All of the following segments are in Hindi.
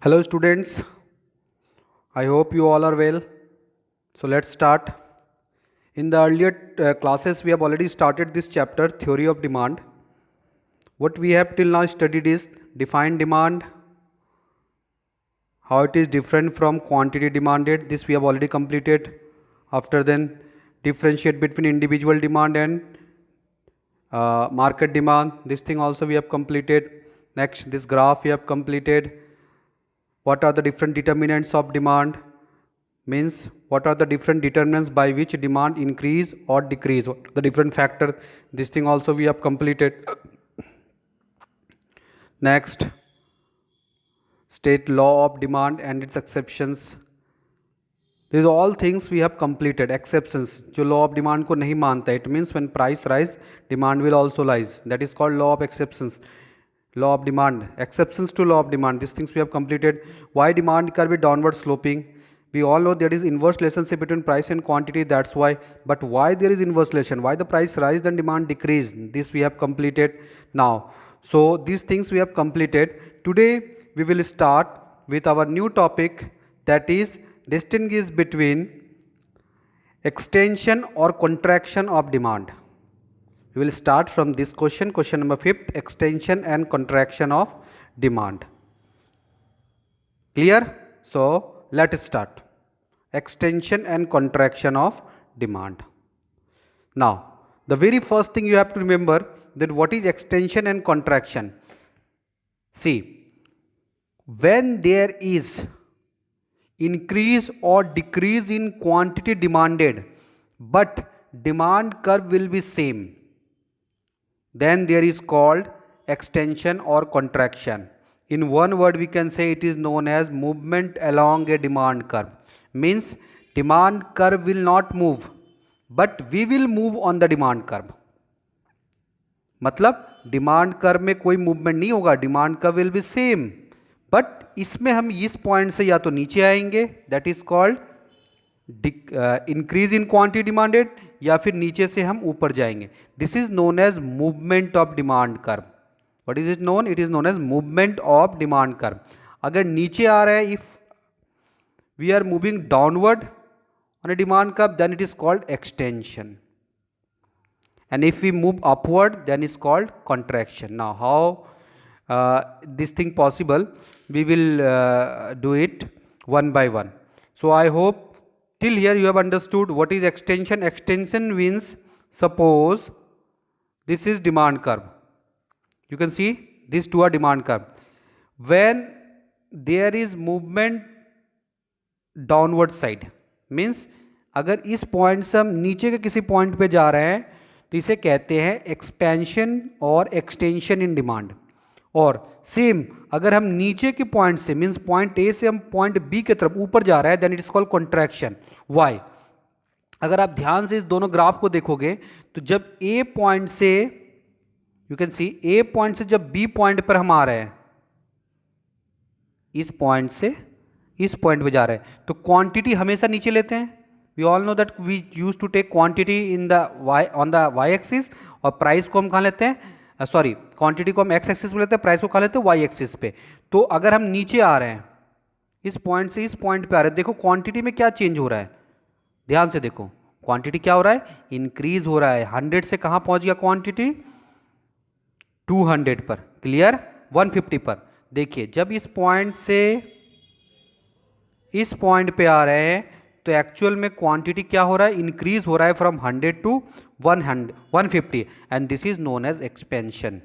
Hello students, I hope you all are well. So let's start. In the earlier classes we have already started this chapter, theory of demand. What we have till now studied is define demand, how it is different from quantity demanded. This we have already completed. After then differentiate between individual demand and market demand. This thing also we have completed. Next, this graph we have completed. What are the different determinants of demand? Means what are the different determinants by which demand increase or decrease, the different factor. This thing also we have completed. Next, state law of demand and its exceptions. These all things we have completed. Exceptions, जो law of demand को नहीं मानता, it means when price rise demand will also rise, that is called law of exceptions. Law of demand, exceptions to law of demand, these things we have completed. Why demand curve is downward sloping? We all know there is inverse relationship between price and quantity, that's why. But why there is inverse relation? Why the price rise then demand decrease? This we have completed now. So these things we have completed. Today we will start with our new topic, that is distinguish between extension or contraction of demand. We will start from this question number 5, extension and contraction of demand. Clear? So let us start. Extension and contraction of demand. Now, the very first thing you have to remember that what is extension and contraction. See, when there is increase or decrease in quantity demanded, but demand curve will be same, then there is called extension or contraction. In one word we can say it is known as movement along a demand curve. Means demand curve will not move, but we will move on the demand curve. मतलब डिमांड कर्व में कोई मूवमेंट नहीं होगा, demand curve will be same, but इसमें हम इस पॉइंट से या तो नीचे आएंगे, that is called increase in quantity demanded, या फिर नीचे से हम ऊपर जाएंगे. This is known as movement of demand curve. What is it known? It is known as movement of demand curve. अगर नीचे आ रहा है, if we are moving downward on a demand curve, then it is called extension, and if we move upward then is called contraction. Now how this thing possible, we will do it one by one. So I hope till here you have understood what is extension. Extension means, suppose this is demand curve, you can see these two are demand curve. When there is movement downward side, means अगर इस पॉइंट से हम नीचे के किसी पॉइंट पे जा रहे हैं तो इसे कहते हैं एक्सपेंशन और एक्सटेंशन इन डिमांड. और सेम अगर हम नीचे के पॉइंट से, मींस पॉइंट ए से हम पॉइंट बी की तरफ ऊपर जा रहे हैं, then it is called contraction. Why? अगर आप ध्यान से इस दोनों ग्राफ को देखोगे तो जब ए पॉइंट से, you can C A point से जब बी पॉइंट पर हम आ रहे हैं, इस पॉइंट से इस पॉइंट पे जा रहे हैं, तो क्वांटिटी हमेशा नीचे लेते हैं. We all know that we used to take quantity in the on the y axis, और प्राइस को हम कहाँ लेते हैं, सॉरी क्वांटिटी को हम x एक्सिस पे लेते हैं, प्राइस को कहाँ लेते हैं, y एक्सिस पे. तो अगर हम नीचे आ रहे हैं, इस पॉइंट से इस पॉइंट पे आ रहे हैं, देखो क्वांटिटी में क्या चेंज हो रहा है, ध्यान से देखो क्वांटिटी क्या हो रहा है, इंक्रीज हो रहा है. 100 से कहाँ पहुंच गया क्वांटिटी, 200 पर. क्लियर? 150 पर. देखिए जब इस पॉइंट से इस पॉइंट पे आ रहे हैं तो एक्चुअल में क्वांटिटी क्या हो रहा है, इंक्रीज हो रहा है from 100 to 150, and this is known as expansion.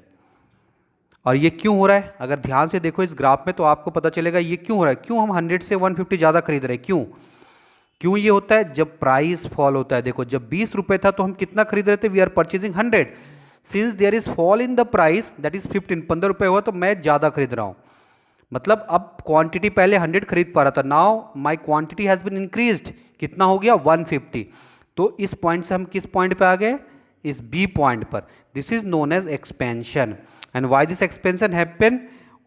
और ये क्यों हो रहा है, अगर ध्यान से देखो इस ग्राफ में तो आपको पता चलेगा ये क्यों हो रहा है. क्यों हम 100 से 150 ज़्यादा खरीद रहे हैं, क्यों ये होता है, जब प्राइस फॉल होता है. देखो जब 20 रुपए था तो हम कितना खरीद रहे थे, we are purchasing 100. Since there is fall in the price, that is 15 रुपए हुआ तो मैं ज़्यादा खरीद रहा हूँ. मतलब अब क्वांटिटी पहले 100 खरीद पा रहा था, now my quantity has been increased. कितना हो गया, 150. तो इस पॉइंट से हम किस पॉइंट पे आ गए, इस बी पॉइंट पर. This is known as expansion. And why this expansion happen,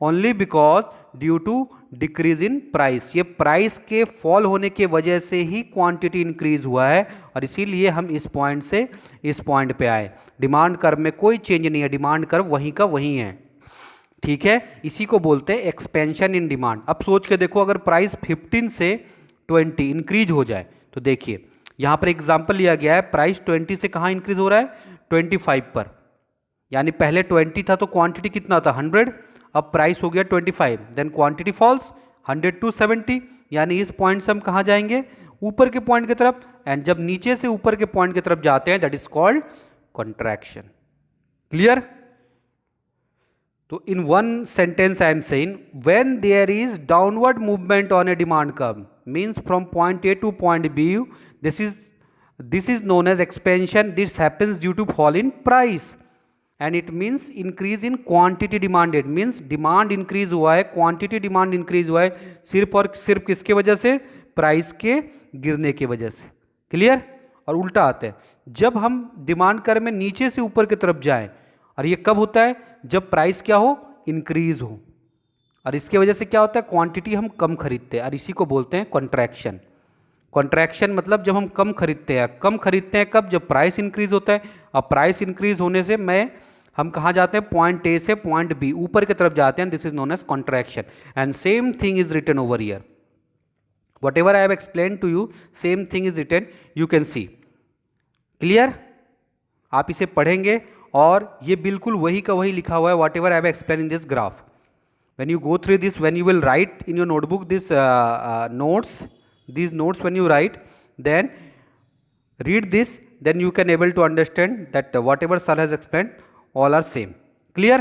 only because due to decrease in price. ये प्राइस के फॉल होने की वजह से ही क्वांटिटी इंक्रीज हुआ है, और इसीलिए हम इस पॉइंट से इस पॉइंट पे आए. डिमांड कर्व में कोई चेंज नहीं है, डिमांड कर्व वहीं का वहीं है. ठीक है, इसी को बोलते हैं एक्सपेंशन इन डिमांड। अब सोच के देखो, अगर प्राइस 15 से 20 इंक्रीज हो जाए तो देखिए यहां पर एग्जांपल लिया गया है, प्राइस 20 से कहां इंक्रीज हो रहा है, 25 पर, यानी पहले 20 था तो क्वांटिटी कितना था 100, अब प्राइस हो गया 25, देन क्वांटिटी फॉल्स 100 to 70, यानी इस पॉइंट से हम कहां जाएंगे, ऊपर के पॉइंट की तरफ, एंड जब नीचे से ऊपर के पॉइंट की तरफ जाते हैं that is called contraction. Clear? तो in one sentence I am saying when there is downward movement on a demand curve means from point A to point B, this is known as expansion. This happens due to fall in price and it means increase in quantity demanded, means demand increase हुआ है, quantity demand increase हुआ है, सिर्फ और सिर्फ किसके वजह से, प्राइस के गिरने की वजह से। क्लियर? और उल्टा आता है, जब हम डिमांड कर्व में नीचे से ऊपर की तरफ जाएं, और ये कब होता है, जब प्राइस क्या हो, इंक्रीज हो, और इसके वजह से क्या होता है, क्वांटिटी हम कम खरीदते हैं, और इसी को बोलते हैं कॉन्ट्रैक्शन। कॉन्ट्रैक्शन मतलब जब हम कम खरीदते हैं कब, जब प्राइस इंक्रीज होता है। अब प्राइस इंक्रीज होने से हम कहाँ जाते हैं, पॉइंट ए से पॉइंट बी ऊपर की तरफ जाते हैं, this is known as contraction, and same thing is written over here, whatever I have explain to you same thing is written, you can see. Clear? आप इसे पढ़ेंगे और ये बिल्कुल वही का वही लिखा हुआ है, what ever I have explain in this graph. when you go through this, when you will write in your notebook this these notes, when you write, then read this, then you can able to understand that whatever sir has explained all are same. Clear?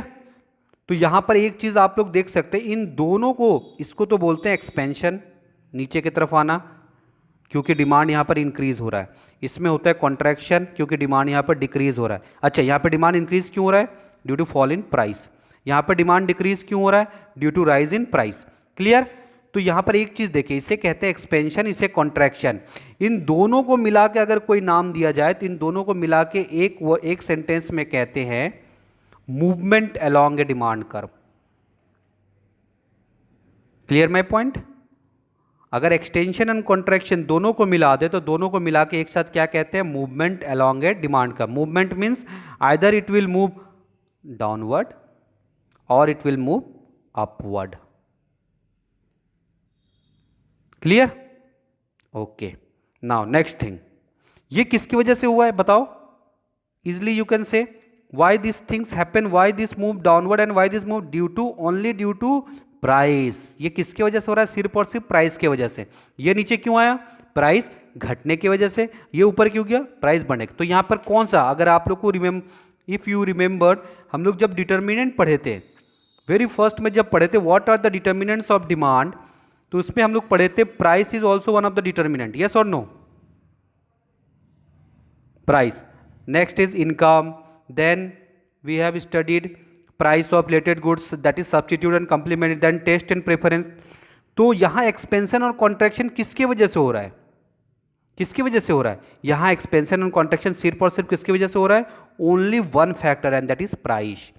तो यहां पर एक चीज आप लोग देख सकते हैं, इन दोनों को, इसको तो बोलते हैं एक्सपेंशन, नीचे की तरफ आना, क्योंकि डिमांड यहां पर इंक्रीज हो रहा है, इसमें होता है कॉन्ट्रैक्शन, क्योंकि डिमांड यहां पर डिक्रीज हो रहा है। अच्छा, यहां पर डिमांड इंक्रीज क्यों हो रहा है, due to fall in price. यहां पर डिमांड डिक्रीज क्यों हो रहा है, due to rise in price. Clear? तो यहां पर एक चीज देखिए, इसे कहते हैं एक्सपेंशन, इसे कॉन्ट्रैक्शन। इन दोनों को मिला के अगर कोई नाम दिया जाए तो इन दोनों को मिला के एक सेंटेंस में कहते हैं movement along a demand curve. Clear my point? अगर एक्सटेंशन एंड कॉन्ट्रैक्शन दोनों को मिला दे तो दोनों को मिला के एक साथ क्या कहते हैं, movement along a demand curve. Movement means either it will move downward और it will move upward. Clear? Okay, now next thing, ये किसकी वजह से हुआ है बताओ, easily you can say why this things happen, why this move downward and why this move, due to only due to price. ये किसकी वजह से हो रहा है, सिर्फ और सिर्फ प्राइस की वजह से। ये नीचे क्यों आया, प्राइस घटने की वजह से, ये ऊपर क्यों गया, प्राइस बढ़ने। तो यहां पर कौन सा, अगर आप लोग को इफ यू रिमेंबर, हम लोग जब डिटर्मिनेंट पढ़े थे, वेरी फर्स्ट में जब पढ़े थे what are the determinants of demand, तो उसमें हम लोग पढ़े थे price is also one of the determinant, yes और no, price. Next is income, then we have studied price of related goods, that is substitute and complement, then taste and preference. तो यहां एक्सपेंशन और कॉन्ट्रैक्शन किसकी वजह से हो रहा है, किसकी वजह से हो रहा है, यहां एक्सपेंशन और कॉन्ट्रैक्शन सिर्फ और सिर्फ किसकी वजह से हो रहा है, only one factor and that is price.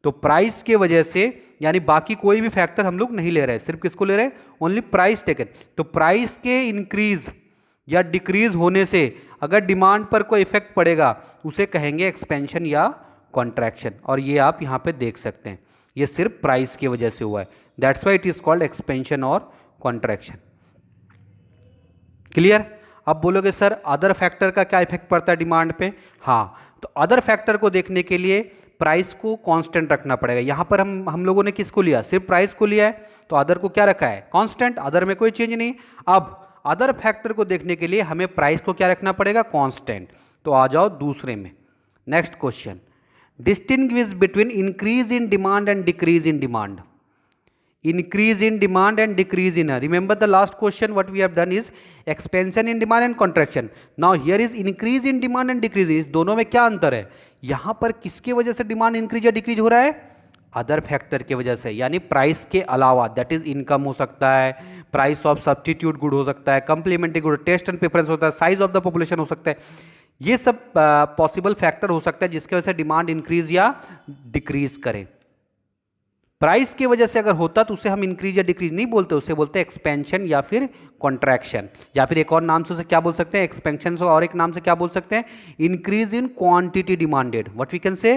तो प्राइस के वजह से, यानी बाकी कोई भी फैक्टर हम लोग नहीं ले रहे हैं, सिर्फ किसको ले रहे हैं, ओनली प्राइस टेकन। तो प्राइस के इंक्रीज या डिक्रीज होने से अगर डिमांड पर कोई इफेक्ट पड़ेगा उसे कहेंगे एक्सपेंशन या कॉन्ट्रैक्शन, और ये आप यहां पे देख सकते हैं, ये सिर्फ प्राइस की वजह से हुआ है, that's why it is called expansion और कॉन्ट्रैक्शन। क्लियर? अब बोलोगे सर अदर फैक्टर का क्या इफेक्ट पड़ता है डिमांड पे, हाँ, तो अदर फैक्टर को देखने के लिए प्राइस को कांस्टेंट रखना पड़ेगा। यहां पर हम लोगों ने किसको लिया, सिर्फ प्राइस को लिया है, तो अदर को क्या रखा है, कांस्टेंट, अदर में कोई चेंज नहीं। अब अदर फैक्टर को देखने के लिए हमें प्राइस को क्या रखना पड़ेगा, कांस्टेंट। तो आ जाओ दूसरे में, next question, distinguish between increase in demand and decrease in demand. Increase in demand and decrease in, remember the last question what we have done is expansion in demand and contraction. Now here is increase in demand and decrease, इस दोनों में क्या अंतर है, यहां पर किसके वजह से डिमांड इंक्रीज या डिक्रीज हो रहा है, अदर फैक्टर की वजह से, यानी प्राइस के अलावा, दैट इज इनकम हो सकता है, प्राइस ऑफ सब्स्टिट्यूट गुड हो सकता है, complementary good, taste and preference होता है, साइज ऑफ द पॉपुलेशन हो सकता है, ये सब पॉसिबल फैक्टर हो सकता है जिसकी वजह से डिमांड इंक्रीज या डिक्रीज करे। प्राइस की वजह से अगर होता तो उसे हम इंक्रीज या डिक्रीज नहीं बोलते, उसे बोलते हैं एक्सपेंशन या फिर कॉन्ट्रैक्शन, या फिर एक और नाम से उसे क्या बोल सकते हैं, एक्सपेंशन से, और एक नाम से क्या बोल सकते हैं, increase in quantity demanded, what we can say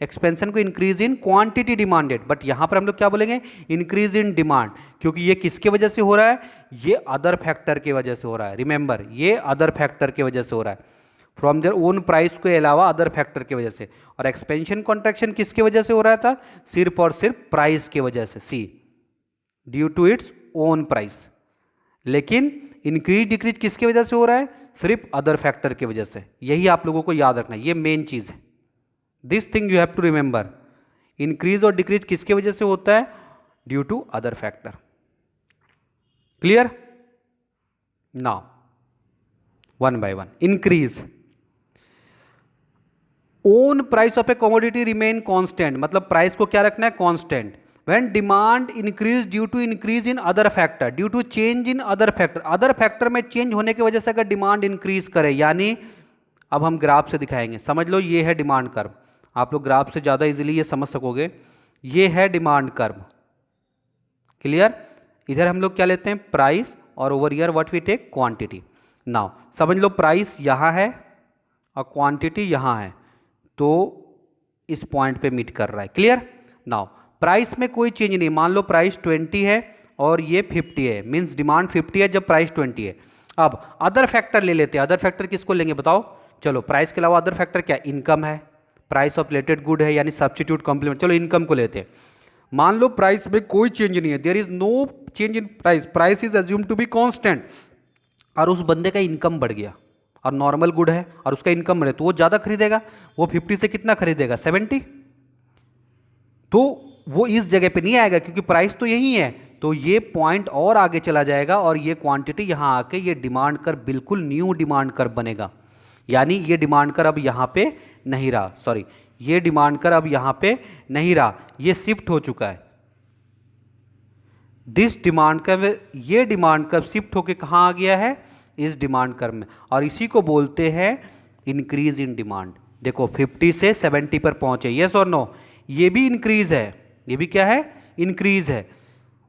expansion को increase in quantity demanded, but यहां पर हम लोग क्या बोलेंगे, इंक्रीज इन डिमांड, क्योंकि ये किसके वजह से हो रहा है, ये अदर फैक्टर के वजह से हो रहा है। रिमेंबर, ये अदर फैक्टर के वजह से हो रहा है, फ्रॉम देयर ओन प्राइस के अलावा अदर फैक्टर की वजह से। और एक्सपेंशन कॉन्ट्रैक्शन किसकी वजह से हो रहा था, सिर्फ और सिर्फ प्राइस की वजह से, see due to its own price. लेकिन इंक्रीज डिक्रीज किसकी वजह से हो रहा है, सिर्फ अदर फैक्टर की वजह से। यही आप लोगों को याद रखना है, ये मेन चीज है। This thing you have to remember, increase और डिक्रीज किसकी वजह से होता है, due to other factor. Clear? Now one by one. Increase, own price of a commodity remain constant, मतलब प्राइस को क्या रखना है, constant. When demand increase due to increase in other factor, due to change in other factor, other factor में चेंज होने की वजह से अगर डिमांड इंक्रीज करे, यानी अब हम ग्राफ से दिखाएंगे, समझ लो ये है डिमांड कर्व, आप लोग ग्राफ से ज़्यादा इजीली ये समझ सकोगे। ये है डिमांड कर्व, क्लियर? इधर हम लोग क्या लेते हैं, प्राइस, और over here what we take, quantity. Now समझ लो प्राइस यहाँ है और क्वांटिटी यहाँ है, तो इस पॉइंट पे मीट कर रहा है। क्लियर? नाउ प्राइस में कोई चेंज नहीं, मान लो प्राइस 20 है और ये 50 है, मीन्स डिमांड 50 है जब प्राइस 20 है। अब अदर फैक्टर ले लेते हैं, अदर फैक्टर किसको लेंगे बताओ, चलो प्राइस के अलावा अदर फैक्टर क्या, इनकम है, प्राइस ऑफ रिलेटेड गुड है, यानी सब्स्टिट्यूट कॉम्प्लीमेंट। चलो इनकम को लेते हैं, मान लो प्राइस में कोई चेंज नहीं है, there is no change in price, price is assume to be constant, और उस बंदे का इनकम बढ़ गया और नॉर्मल गुड है और उसका इनकम बढ़े, तो वो ज़्यादा खरीदेगा, वो 50 से कितना खरीदेगा, 70, तो वो इस जगह पे नहीं आएगा क्योंकि प्राइस तो यही है, तो ये पॉइंट और आगे चला जाएगा और ये क्वांटिटी यहाँ आके ये डिमांड कर बिल्कुल न्यू डिमांड कर बनेगा, यानी ये डिमांड कर अब यहाँ पे नहीं रहा, सॉरी ये डिमांड कर अब यहाँ पे नहीं रहा, ये शिफ्ट हो चुका है। दिस डिमांड कर्व, ये डिमांड कर्व शिफ्ट होके कहाँ आ गया है, इस डिमांड कर्व में, और इसी को बोलते हैं इंक्रीज इन डिमांड। देखो 50 से 70 पर पहुंचे, यस और नो, ये भी इंक्रीज है, ये भी क्या है, इंक्रीज है,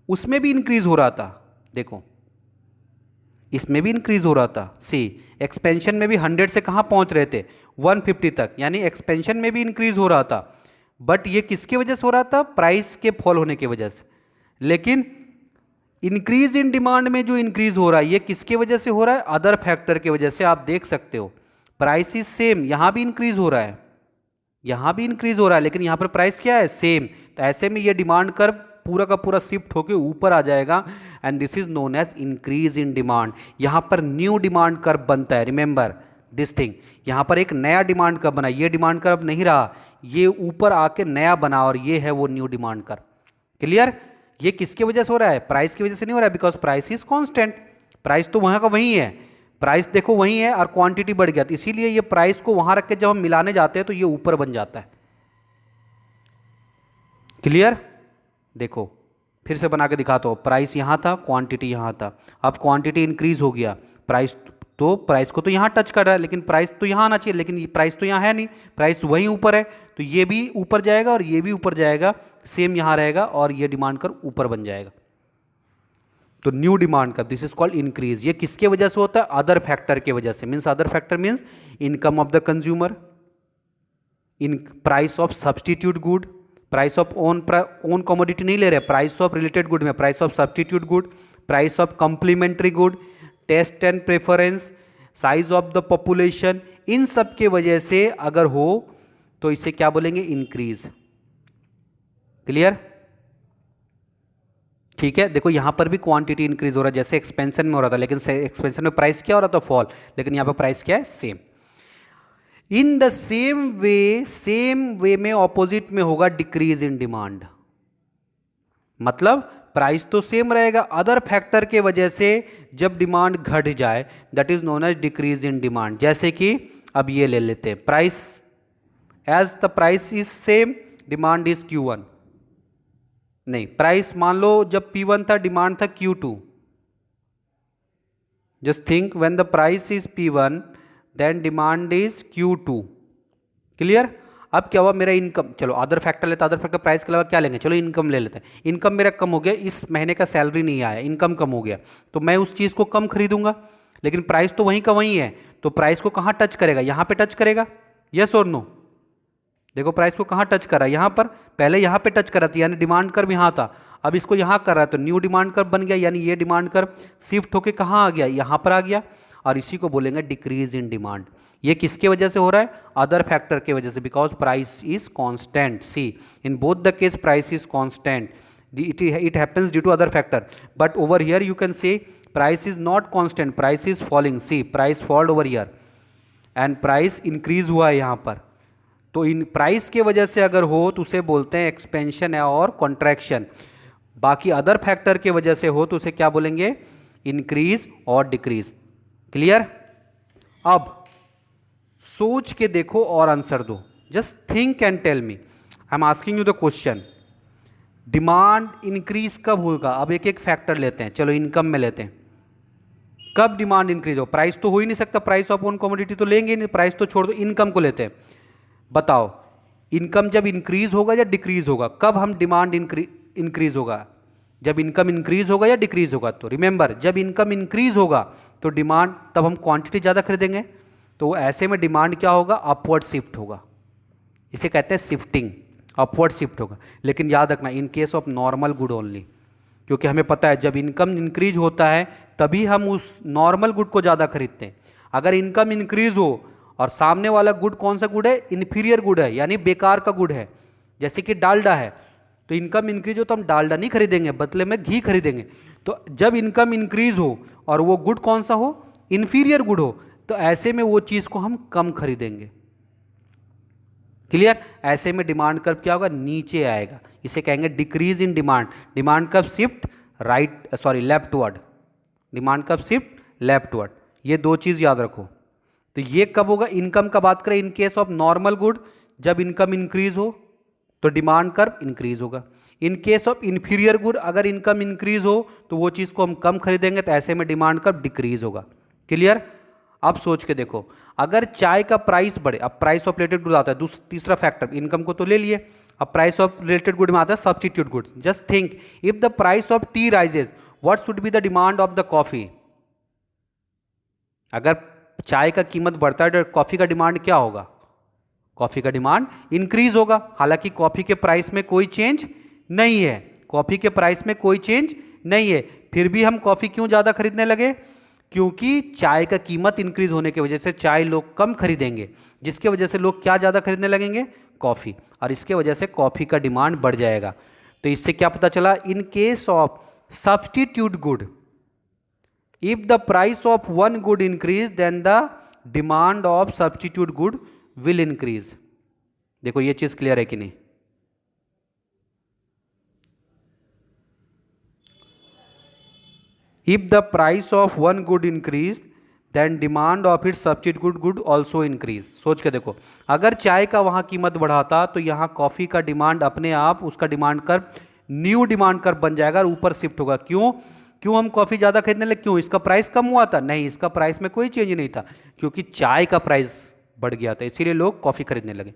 उसमें भी इंक्रीज हो रहा था, देखो इसमें भी इंक्रीज हो रहा था। सी एक्सपेंशन में भी 100 से कहाँ पहुंच रहे थे, 150 तक, यानी एक्सपेंशन में भी इंक्रीज हो रहा था, बट ये किसके वजह से हो रहा था, प्राइस के फॉल होने की वजह से। लेकिन इंक्रीज इन डिमांड में जो इंक्रीज हो रहा है ये किसके वजह से हो रहा है, अदर फैक्टर की वजह से। आप देख सकते हो प्राइस इज सेम, यहां भी इंक्रीज हो रहा है, यहां भी इंक्रीज हो रहा है, लेकिन यहां पर प्राइस क्या है, सेम, तो ऐसे में ये डिमांड कर्व पूरा का पूरा शिफ्ट होकर ऊपर आ जाएगा, and this is known as increase in demand. यहां पर न्यू डिमांड कर्व बनता है, रिमेंबर दिस थिंग, यहां पर एक नया डिमांड कर्व बना, ये डिमांड कर्व नहीं रहा, ये ऊपर आके नया बना और ये है वो न्यू डिमांड कर्व। क्लियर? ये किसकी वजह से हो रहा है, प्राइस की वजह से नहीं हो रहा है, because price is constant, price तो वहां का वही है, प्राइस देखो वही है और क्वांटिटी बढ़ गया, तो इसीलिए ये प्राइस को वहां रख के जब हम मिलाने जाते हैं तो ये ऊपर बन जाता है। क्लियर? देखो फिर से बना के दिखाता हूं, प्राइस यहां था, क्वांटिटी यहां था, अब क्वांटिटी इंक्रीज हो गया, प्राइस तो प्राइस को तो यहां टच कर रहा है, लेकिन प्राइस तो यहां आना चाहिए, लेकिन ये प्राइस तो यहां है नहीं, प्राइस वहीं ऊपर है, तो ये भी ऊपर जाएगा और ये भी ऊपर जाएगा, सेम यहां रहेगा और ये डिमांड कर ऊपर बन जाएगा, तो न्यू डिमांड कर, दिस इज कॉल्ड इंक्रीज। ये किसके वजह से होता है, अदर फैक्टर के वजह से, means other factor means income of the consumer, in price of substitute good, price of own commodity नहीं ले रहे, प्राइस ऑफ रिलेटेड गुड में price of substitute good, price of complementary good, taste and preference, size of the population, इन सब के वजह से अगर हो तो इसे क्या बोलेंगे, इंक्रीज। क्लियर? ठीक है, देखो यहां पर भी क्वांटिटी इंक्रीज हो रहा है, जैसे एक्सपेंशन में हो रहा था, लेकिन एक्सपेंशन में प्राइस क्या हो रहा था, फॉल, लेकिन यहां पर प्राइस क्या है, same. In the same way में ऑपोजिट में होगा डिक्रीज इन डिमांड, मतलब प्राइस तो सेम रहेगा, अदर फैक्टर के वजह से जब डिमांड घट जाए that is known as decrease in demand. जैसे कि अब ये ले लेते हैं, price as the price is same, demand is Q1, नहीं प्राइस मान लो जब P1 था डिमांड था Q2, just think when the price is P1 then demand is Q2। Clear? अब क्या हुआ, मेरा इनकम, चलो अदर फैक्टर लेते, अदर फैक्टर प्राइस के अलावा क्या लेंगे, चलो इनकम ले लेते हैं, इनकम मेरा कम हो गया, इस महीने का सैलरी नहीं आया, इनकम कम हो गया, तो मैं उस चीज़ को कम खरीदूंगा, लेकिन प्राइस तो वहीं का वहीं है, तो प्राइस को कहाँ टच करेगा, यहाँ पे टच करेगा, यस और नो। देखो प्राइस को कहाँ टच कर रहा है, यहाँ पर, पहले यहाँ पे टच कर रहा था यानी डिमांड कर्व यहाँ था, अब इसको यहाँ कर रहा है तो न्यू डिमांड कर्व बन गया, यानी ये डिमांड कर्व शिफ्ट होके कहाँ आ गया, यहाँ पर आ गया, और इसी को बोलेंगे डिक्रीज इन डिमांड। ये किसके वजह से हो रहा है, अदर फैक्टर के वजह से, because price is constant. See in both the case price is constant, it happens due to other factor, but over here you can say price is not constant, price is falling, see price fall over here and price increase हुआ है यहाँ पर, तो इन प्राइस के वजह से अगर हो तो उसे बोलते हैं एक्सपेंशन है और कॉन्ट्रैक्शन, बाकी अदर फैक्टर के वजह से हो तो उसे क्या बोलेंगे, इंक्रीज और डिक्रीज। क्लियर? अब सोच के देखो और आंसर दो, just think and tell me, I am asking you the question, demand increase कब होगा? अब एक एक फैक्टर लेते हैं, चलो इनकम में लेते हैं, कब डिमांड इंक्रीज हो? प्राइस तो हो ही नहीं सकता, प्राइस ऑफ वन कमोडिटी तो लेंगे नहीं, प्राइस तो छोड़ दो, इनकम को लेते हैं। बताओ इनकम जब इंक्रीज होगा या डिक्रीज होगा, कब हम डिमांड इंक्रीज होगा, जब इनकम इंक्रीज होगा या डिक्रीज होगा? तो रिमेंबर जब इनकम इंक्रीज होगा तो डिमांड, तब हम क्वांटिटी ज़्यादा खरीदेंगे, तो ऐसे में डिमांड क्या होगा, अपवर्ड शिफ्ट होगा, इसे कहते हैं शिफ्टिंग, अपवर्ड शिफ्ट होगा। लेकिन याद रखना इन case of normal good only, क्योंकि हमें पता है जब इनकम इंक्रीज होता है तभी हम उस नॉर्मल गुड को ज़्यादा खरीदते हैं। अगर इनकम इंक्रीज हो और सामने वाला गुड कौन सा गुड है, इन्फीरियर गुड है, यानी बेकार का गुड है, जैसे कि डालडा है, तो इनकम इंक्रीज हो तो हम डालडा नहीं खरीदेंगे, बदले में घी खरीदेंगे। तो जब इनकम इंक्रीज हो और वो गुड कौन सा हो, इन्फीरियर गुड हो, तो ऐसे में वो चीज़ को हम कम खरीदेंगे। क्लियर? ऐसे में डिमांड कर्व क्या होगा, नीचे आएगा, इसे कहेंगे decrease in demand. Demand curve shift right, sorry leftward, demand curve shift leftward, ये दो चीज़ याद रखो। तो ये कब होगा, इनकम का बात करें, इन केस ऑफ नॉर्मल गुड जब इनकम इंक्रीज हो तो डिमांड कर्व इंक्रीज होगा। इन केस ऑफ इन्फीरियर गुड अगर इनकम इंक्रीज हो तो वो चीज़ को हम कम खरीदेंगे, तो ऐसे में डिमांड कर्व डिक्रीज होगा। क्लियर? अब सोच के देखो, अगर चाय का प्राइस बढ़े, अब प्राइस ऑफ रिलेटेड गुड आता है, तीसरा फैक्टर, इनकम को तो ले लिए, अब प्राइस ऑफ रिलेटेड गुड में आता है substitute goods. Just think if the price of T rises what should be the demand of the coffee? अगर चाय का कीमत बढ़ता है तो कॉफी का डिमांड क्या होगा, कॉफी का डिमांड इंक्रीज होगा। हालांकि कॉफी के प्राइस में कोई चेंज नहीं है, कॉफी के प्राइस में कोई चेंज नहीं है, फिर भी हम कॉफी क्यों ज्यादा खरीदने लगे, क्योंकि चाय का कीमत इंक्रीज होने की वजह से चाय लोग कम खरीदेंगे, जिसके वजह से लोग क्या ज़्यादा खरीदने लगेंगे, कॉफ़ी, और इसके वजह से कॉफ़ी का डिमांड बढ़ जाएगा। तो इससे क्या पता चला, in case of substitute good if the price of one good increase then the demand of substitute good will increase. देखो ये चीज़ क्लियर है कि नहीं? If the price of one good increase, then demand of its substitute good also increase। सोच के देखो, अगर चाय का वहाँ कीमत बढ़ाता तो यहाँ कॉफ़ी का डिमांड अपने आप, उसका demand curve new demand curve बन जाएगा और ऊपर शिफ्ट होगा। क्यों? क्यों हम कॉफ़ी ज़्यादा खरीदने लगे? क्यों? इसका प्राइस कम हुआ था? नहीं, इसका प्राइस में कोई चेंज नहीं था, क्योंकि चाय का प्राइस बढ़ गया था, इसीलिए लोग कॉफ़ी खरीदने लगे।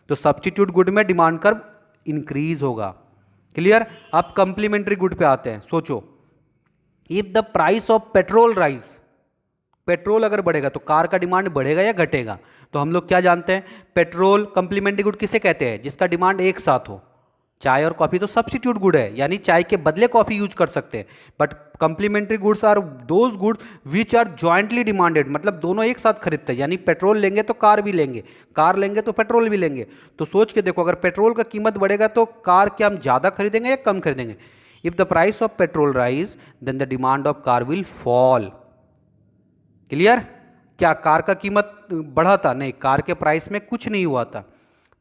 तो सब्स्टिट्यूट गुड में डिमांड कर्व इंक्रीज होगा। क्लियर? अब कंप्लीमेंट्री गुड पे आते हैं। सोचो, if the price of petrol rise, petrol अगर बढ़ेगा तो कार का डिमांड बढ़ेगा या घटेगा? तो हम लोग क्या जानते हैं, पेट्रोल कंप्लीमेंट्री गुड किसे कहते हैं, जिसका डिमांड एक साथ हो। चाय और कॉफी तो सब्स्टिट्यूट गुड है, यानी चाय के बदले कॉफी यूज कर सकते हैं, but complementary goods are those good which are jointly demanded, मतलब दोनों एक साथ खरीदते हैं, यानी पेट्रोल लेंगे तो कार भी लेंगे, कार लेंगे तो पेट्रोल भी लेंगे। तो सोच के देखो, अगर पेट्रोल का कीमत बढ़ेगा तो कार क्या हम ज़्यादा खरीदेंगे या कम खरीदेंगे? If the price of petrol rise, then the demand of car will fall। Clear? क्या कार का कीमत बढ़ा था? नहीं, कार के प्राइस में कुछ नहीं हुआ था।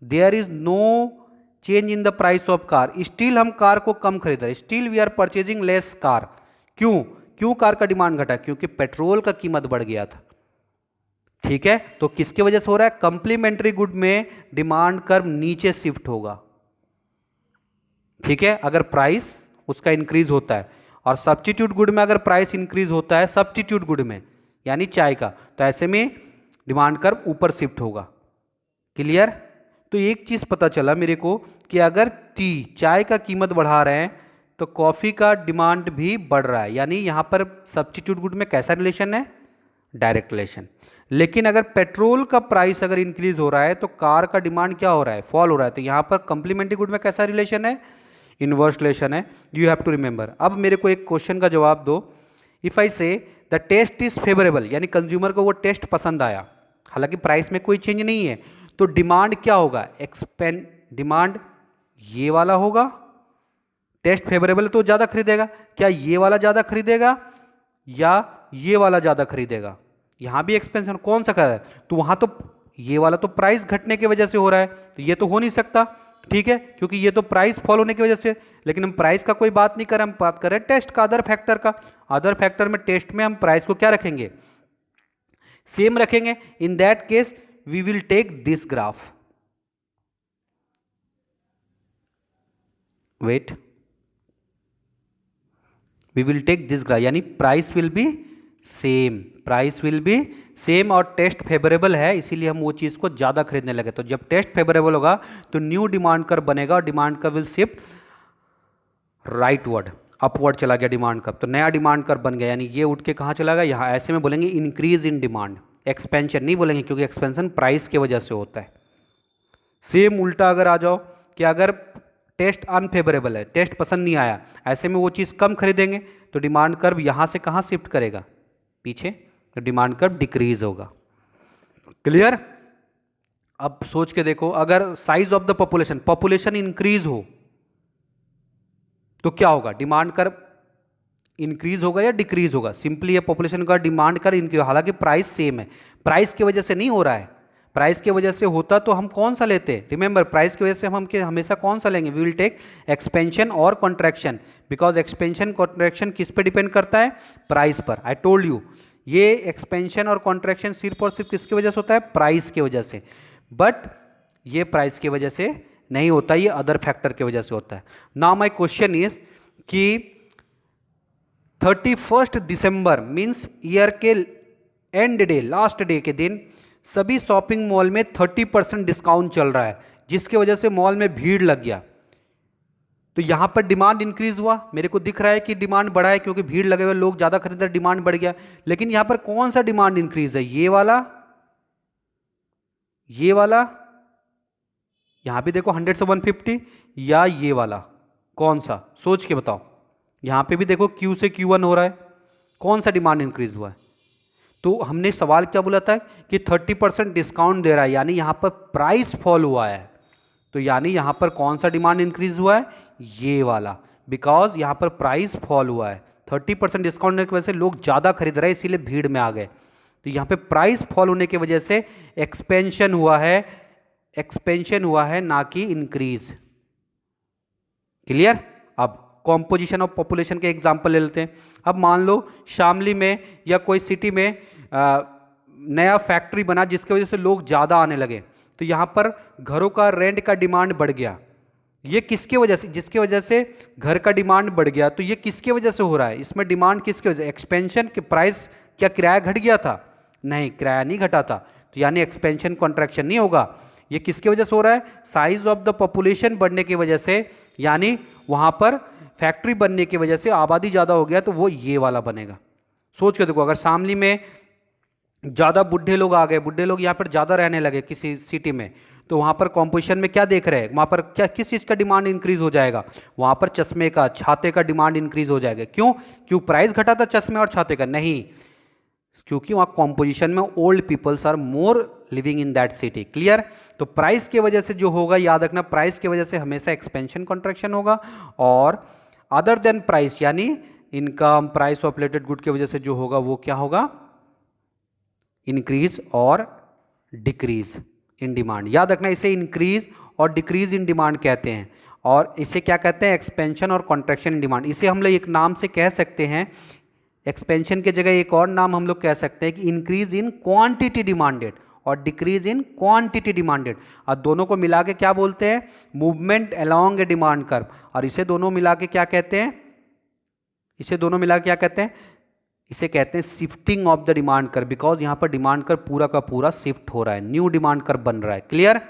There is no change in the price of car, still हम कार को कम खरीद रहे, still we are purchasing less car. क्यों? क्यों कार का डिमांड घटा? क्योंकि पेट्रोल का कीमत बढ़ गया था। ठीक है, तो किसके वजह से हो रहा है? कंप्लीमेंट्री गुड में डिमांड कर्व नीचे शिफ्ट होगा। ठीक है, अगर प्राइस उसका इंक्रीज होता है, और सब्स्टिट्यूट गुड में अगर प्राइस इंक्रीज होता है सब्स्टिट्यूट गुड में यानी चाय का, तो ऐसे में डिमांड कर्व ऊपर शिफ्ट होगा। क्लियर? तो एक चीज पता चला मेरे को कि अगर टी, चाय का कीमत बढ़ा रहे हैं तो कॉफी का डिमांड भी बढ़ रहा है, यानी यहां पर सब्स्टिट्यूट गुड में कैसा रिलेशन है? Direct relation. लेकिन अगर पेट्रोल का प्राइस अगर इंक्रीज हो रहा है तो कार का डिमांड क्या हो रहा है, फॉल हो रहा है। तो यहाँ पर कंप्लीमेंट्री गुड में कैसा रिलेशन है, इनवर्स रिलेशन है। You have to remember. अब मेरे को एक क्वेश्चन का जवाब दो। इफ आई से द टेस्ट इज फेवरेबल, यानी कंज्यूमर को वो टेस्ट पसंद आया, हालांकि प्राइस में कोई चेंज नहीं है, तो डिमांड क्या होगा, एक्सपेंड डिमांड ये वाला होगा। टेस्ट फेवरेबल तो ज़्यादा खरीदेगा, क्या ये वाला ज़्यादा खरीदेगा या ये वाला ज़्यादा खरीदेगा। यहाँ भी एक्सपेंशन कौन सा कर रहा है, तो वहाँ तो ये वाला तो प्राइस घटने की वजह से हो रहा है, तो ये तो हो नहीं सकता, ठीक है, क्योंकि ये तो प्राइस फॉल होने की वजह से। लेकिन हम प्राइस का कोई बात नहीं कर रहे, हम बात कर रहे हैं टेस्ट का, अदर फैक्टर का। अदर फैक्टर में टेस्ट में हम प्राइस को क्या रखेंगे, सेम रखेंगे। In that case we will take this graph, wait, we will take this graph, यानी price will be same, price will be same और टेस्ट फेवरेबल है, इसीलिए हम वो चीज़ को ज़्यादा खरीदने लगे। तो जब टेस्ट फेवरेबल होगा तो न्यू डिमांड कर्व बनेगा और demand curve will shift rightward, upward चला गया डिमांड कर्व, तो नया डिमांड कर्व बन गया। यानी ये उठ के कहाँ चला गया, यहाँ। ऐसे में बोलेंगे इंक्रीज इन डिमांड, एक्सपेंशन नहीं बोलेंगे, क्योंकि एक्सपेंशन प्राइस की वजह से होता है। सेम उल्टा अगर आ जाओ कि अगर टेस्ट अनफेवरेबल है, टेस्ट पसंद नहीं आया, ऐसे में वो चीज़ कम खरीदेंगे, तो डिमांड कर्व यहाँ से कहाँ शिफ्ट करेगा, पीछे, तो डिमांड कर्व डिक्रीज होगा। क्लियर। अब सोच के देखो, अगर size of the population, population increase हो तो क्या होगा, डिमांड कर्व इंक्रीज होगा या डिक्रीज होगा। सिंपली ये पॉपुलेशन का डिमांड कर्व इंक्रीज, हालांकि प्राइस सेम है, प्राइस की वजह से नहीं हो रहा है। प्राइस की वजह से होता तो हम कौन सा लेते, रिमेंबर, प्राइस की वजह से हम हमेशा कौन सा लेंगे, वी विल टेक एक्सपेंशन और कॉन्ट्रैक्शन, बिकॉज एक्सपेंशन कॉन्ट्रैक्शन किस पे डिपेंड करता है, प्राइस पर। आई टोल्ड यू, ये एक्सपेंशन और कॉन्ट्रैक्शन सिर्फ और सिर्फ किसकी वजह से होता है, प्राइस की वजह से। बट ये प्राइस की वजह से नहीं होता, ये अदर फैक्टर की वजह से होता है। नाउ माय क्वेश्चन इज कि 31 दिसंबर मीन्स ईयर के एंड डे, लास्ट डे के दिन सभी शॉपिंग मॉल में 30% डिस्काउंट चल रहा है, जिसकी वजह से मॉल में भीड़ लग गया। तो यहां पर डिमांड इंक्रीज हुआ, मेरे को दिख रहा है कि डिमांड बढ़ा है, क्योंकि भीड़ लगे हुए लोग ज्यादा खरीद रहे, डिमांड बढ़ गया। लेकिन यहां पर कौन सा डिमांड इंक्रीज है, ये वाला, ये वाला, यहां भी देखो 100 से 150, या ये वाला, कौन सा, सोच के बताओ। यहां पे भी देखो Q से Q1 हो रहा है, कौन सा डिमांड इंक्रीज हुआ है। तो हमने सवाल क्या बोला था कि 30% डिस्काउंट दे रहा है, यानी यहां पर प्राइस फॉल हुआ है। तो यानी यहां पर कौन सा डिमांड इंक्रीज हुआ है, ये वाला, बिकॉज यहां पर प्राइस फॉल हुआ है। 30% डिस्काउंट की वजह से लोग ज़्यादा खरीद रहे हैं, इसीलिए भीड़ में आ गए। तो यहां पे प्राइस फॉल होने की वजह से एक्सपेंशन हुआ है, एक्सपेंशन हुआ है, ना कि इंक्रीज। क्लियर। अब कॉम्पोजिशन ऑफ पॉपुलेशन के एग्जाम्पल ले लेते हैं। अब मान लो शामली में या कोई सिटी में नया फैक्ट्री बना, जिसकी वजह से लोग ज़्यादा आने लगे, तो यहाँ पर घरों का रेंट का डिमांड बढ़ गया। ये किसकी वजह से, जिसकी वजह से घर का डिमांड बढ़ गया, तो ये किसकी वजह से हो रहा है, इसमें डिमांड किसकी वजह से, एक्सपेंशन के प्राइस, क्या किराया घट गया था, नहीं, किराया नहीं घटा था, तो यानी एक्सपेंशन कॉन्ट्रैक्शन नहीं होगा। ये किसकी वजह से हो रहा है, साइज ऑफ द पॉपुलेशन बढ़ने की वजह से, यानी वहाँ पर फैक्ट्री बनने की वजह से आबादी ज़्यादा हो गया, तो वो ये वाला बनेगा। सोच के देखो, अगर शामली में ज़्यादा बुढ़े लोग आ गए, बुढ़े लोग यहाँ पर ज़्यादा रहने लगे किसी सिटी में, तो वहाँ पर कॉम्पोजिशन में क्या देख रहे हैं, वहाँ पर क्या, किस चीज़ का डिमांड इंक्रीज हो जाएगा, वहाँ पर चश्मे का, छाते का डिमांड इंक्रीज हो जाएगा। क्यों प्राइस घटा था चश्मे और छाते का, नहीं, क्योंकि वहाँ कॉम्पोजिशन में old peoples are more living in that city. Clear. तो प्राइस की वजह से जो होगा, याद रखना, प्राइस की वजह से हमेशा एक्सपेंशन कॉन्ट्रैक्शन होगा, और अदर देन प्राइस, यानी income, price of related good की वजह से जो होगा वो क्या होगा, इंक्रीज और डिक्रीज इन डिमांड। याद रखना, इसे इंक्रीज और डिक्रीज इन डिमांड कहते हैं, और इसे क्या कहते हैं, एक्सपेंशन और कॉन्ट्रैक्शन इन डिमांड। इसे हम लोग एक नाम से कह सकते हैं, एक्सपेंशन के जगह एक और नाम हम लोग कह सकते हैं कि इंक्रीज इन क्वांटिटी डिमांडेड और डिक्रीज इन क्वांटिटी डिमांडेड, और दोनों को मिला के क्या बोलते हैं, movement along a demand curve. और इसे दोनों मिला के क्या कहते हैं, इसे दोनों मिला के क्या कहते हैं, इसे कहते हैं shifting of the demand curve, because यहां पर डिमांड कर्व पूरा का पूरा शिफ्ट हो रहा है, न्यू डिमांड कर्व बन रहा है। Clear.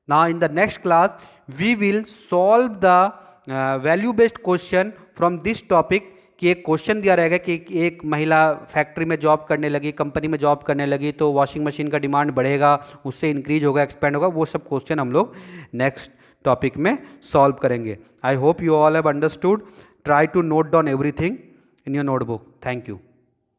Now in the next class we will solve the value based question from this topic कि एक क्वेश्चन दिया रहेगा कि एक महिला फैक्ट्री में जॉब करने लगी, कंपनी में जॉब करने लगी, तो वॉशिंग मशीन का डिमांड बढ़ेगा, उससे इंक्रीज होगा, एक्सपेंड होगा, वो सब क्वेश्चन हम लोग नेक्स्ट टॉपिक में सॉल्व करेंगे. I hope you all have understood. Try to note down everything in your notebook. Thank you.